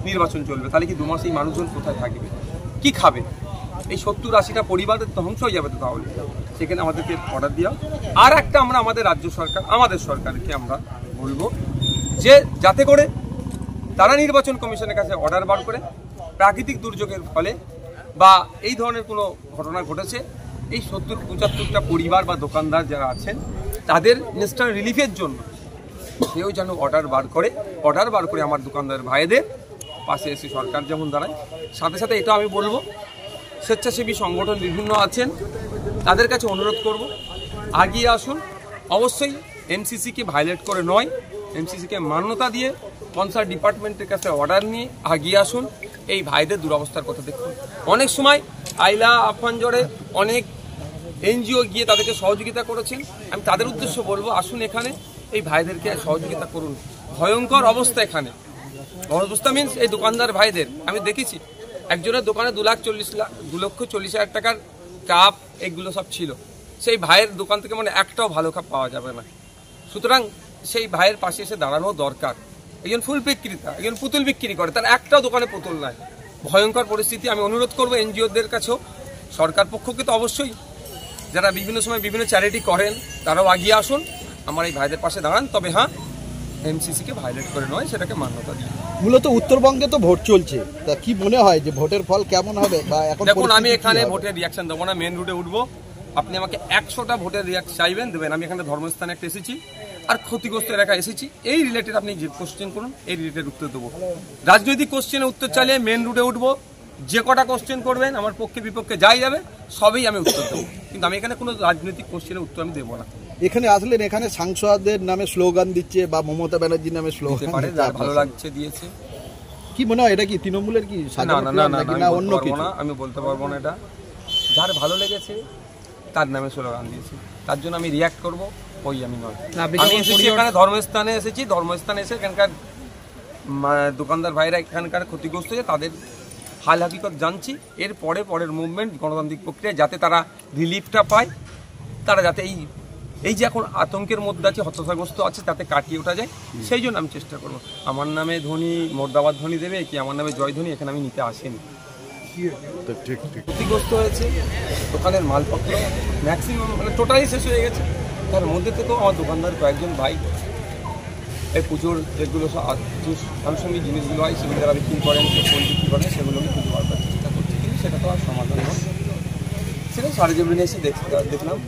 নির্বাচন চলবে, তাহলে কি 2 মাস এই মানুষজন কোথায় থাকবে, কি খাবে? এই 70-80টা পরিবারের ধ্বংস হয়ে যাবে তো। তাহলে সেখানে আমাদেরকে অর্ডার দেওয়া। আর একটা আমরা আমাদের রাজ্য সরকার, আমাদের সরকারকে আমরা বলবো যে যাতে করে তারা নির্বাচন কমিশনের কাছে অর্ডার বার করে প্রাকৃতিক দুর্যোগের ফলে বা এই ধরনের কোনো ঘটনা ঘটেছে, এই 70-75টা পরিবার বা দোকানদার যারা আছেন তাদের ইনস্ট্যান্ট রিলিফের জন্য কেউ যেন অর্ডার বার করে আমার দোকানদার ভাইদের পাশে এসে সরকার যেমন দাঁড়ায়। সাথে সাথে এটা আমি বলবো, স্বেচ্ছাসেবী সংগঠন বিভিন্ন আছেন, তাদের কাছে অনুরোধ করব আগিয়ে আসুন। অবশ্যই এমসিসিকে ভায়োলেট করে নয়, এমসিসিকে মান্যতা দিয়ে কনসার্ন ডিপার্টমেন্টের কাছে অর্ডার নিয়ে আগিয়ে আসুন। এই ভাইদের দুরবস্থার কথা দেখুন। অনেক সময় আইলা আফানজরে অনেক এনজিও গিয়ে তাদেরকে সহযোগিতা করেছেন। আমি তাদের উদ্দেশ্য বলবো, আসুন এখানে এই ভাইদেরকে সহযোগিতা করুন। ভয়ঙ্কর অবস্থা এখানে, অবস্থা মিনস এই দোকানদার ভাইদের আমি দেখেছি একজনের দোকানে 2,40,000 টাকার কাপ এগুলো সব ছিল। সেই ভাইয়ের দোকান থেকে মানে একটাও ভালো কাপ পাওয়া যাবে না। সুতরাং সেই ভাইয়ের পাশে এসে দাঁড়ানো দরকার। একজন ফুল বিক্রেতা, একজন পুতুল বিক্রি করে, তার একটাও দোকানে পুতুল নাই। ভয়ঙ্কর পরিস্থিতি। আমি অনুরোধ করবো এনজিওদের কাছেও, সরকার পক্ষকে তো অবশ্যই, যারা বিভিন্ন সময় বিভিন্ন চ্যারিটি করেন তারাও আগিয়ে আসুন, আমার এই ভাইদের পাশে দাঁড়ান। তবে হ্যাঁ, এমসিসিকে ভায়োলেট করে নয়, সেটাকে মান্যতা দিই। মূলত উত্তরবঙ্গে তো ভোট চলছে, তা কি মনে হয় যে ভোটের ফল কেমন হবে? বা এখন দেখুন, আমি এখানে ভোটের রিয়াকশন দেবো না, মেন রুটে উঠবো। আপনি আমাকে 100টা ভোটের রিয়াকশন চাইবেন, দেবেন। আমি এখানে ধর্মস্থানে একটা এসেছি আর ক্ষতিগ্রস্ত এলাকায় এসেছি, এই রিলেটেড আপনি যে কোশ্চেন করুন এই রিলেটেড উত্তর দেবো। রাজনৈতিক কোশ্চেনের উত্তর চাইলে মেন রুটে উঠবো, যে কটা কোশ্চেন করবেন আমার পক্ষে বিপক্ষে যাই যাবে সবই আমি উত্তর দেবো, কিন্তু আমি এখানে কোনো রাজনৈতিক কোশ্চেনের উত্তর আমি দেবো না। এখানে আসলেন, এখানে সাংসদদের নামে স্লোগান দিচ্ছে বা মমতা ব্যানার্জির নামে স্লোগান দিচ্ছে, ভালো লাগছে দিয়েছে। কি মনে হয় এটা কি তৃণমূলের কি না অন্য কিছু? আমি বলতে পারবো না। এটা যার ভালো লেগেছে তার নামে স্লোগান দিয়েছে, তার জন্য আমি রিয়াক্ট করবো, ওই আমি নয়। আমি এসেছি এখানে ধর্মস্থানে এসেছি, ধর্মস্থানে এসে এখানকার দোকানদার ভাইরা এখানকার ক্ষতিগ্রস্ত হয়েছে তাদের হাল হাকিকত জানছি। এর পরের মুভমেন্ট গণতান্ত্রিক প্রক্রিয়া যাতে তারা রিলিফটা পায়, তারা যাতে এই যে এখন আতঙ্কের মধ্যে আছে, হতাশাগ্রস্ত আছে, তাতে কাটিয়ে ওঠা যায়, সেই জন্য আমি চেষ্টা করবো। আমার নামে ধ্বনি মোর্দাবাদ ধ্বনি দেবে কি আমার নামে জয় ধ্বনি এখানে আমি নিতে আসিনি। ক্ষতিগ্রস্ত হয়েছে দোকানের মালপত্র ম্যাক্সিমাম, মানে টোটালি শেষ হয়ে গেছে। তার মধ্যে থেকেও আমার দোকানদার কয়েকজন ভাই এই পুজোর যেগুলো আনুষঙ্গিক জিনিসগুলো হয় সেগুলো যারা বিক্রি করেন, ফল বিক্রি করেন, সেগুলোকে খুঁজে বার করার চেষ্টা করছি, কিন্তু সেটা তো আর সমাধান নয়। সেটা সরেজমিনে এসে দেখলাম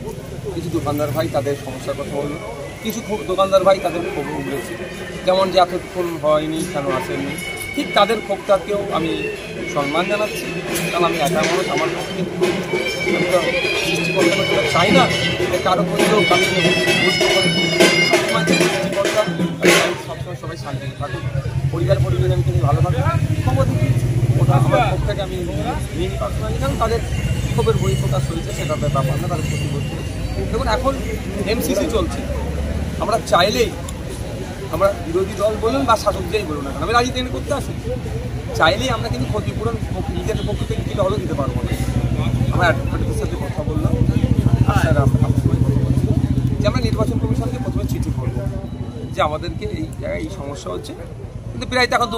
কিছু দোকানদার ভাই তাদের সমস্যার কথা বললো, কিছু দোকানদার ভাই তাদের ক্ষোভ উঠেছে, যেমন যে এতক্ষণ হয়নি কেন আসেননি, ঠিক তাদের ক্ষোভটাকেও আমি সম্মান জানাচ্ছি। কারণ আমি একা মানুষ, আমার পক্ষে সৃষ্টিকর্তা চাই না যে কারো করলেও আমি বুঝতে পারি সৃষ্টিকর্তা সবসময় সবাই শান্তি থাকুক, পরিজনের তিনি ভালো থাকুন, খবর দিচ্ছি ওটা আমার পক্ষে আমি নিয়ে পার্সোনালি। কারণ তাদের ক্ষোভের বই প্রকাশ হয়েছে, সেটা ব্যাপার না, তাদের ক্ষতিগ্রস্ত। দেখুন এখন এমসিসি চলছে, আমরা চাইলেই, আমরা বিরোধী দল বলুন বা শাসক যাই বলুন না কেন, আমি রাজনীতি করতে আসি, চাইলেই আমরা কিন্তু ক্ষতিপূরণ নিজেদের পক্ষ থেকে কিনে হলেও দিতে পারবো না। আমরা অ্যাডভোকেটের সাথে কথা বললাম, যে আমরা নির্বাচন কমিশনকে প্রথমে চিঠি করবো যে আমাদেরকে এই জায়গায় এই সমস্যা হচ্ছে, কিন্তু প্রায় এখন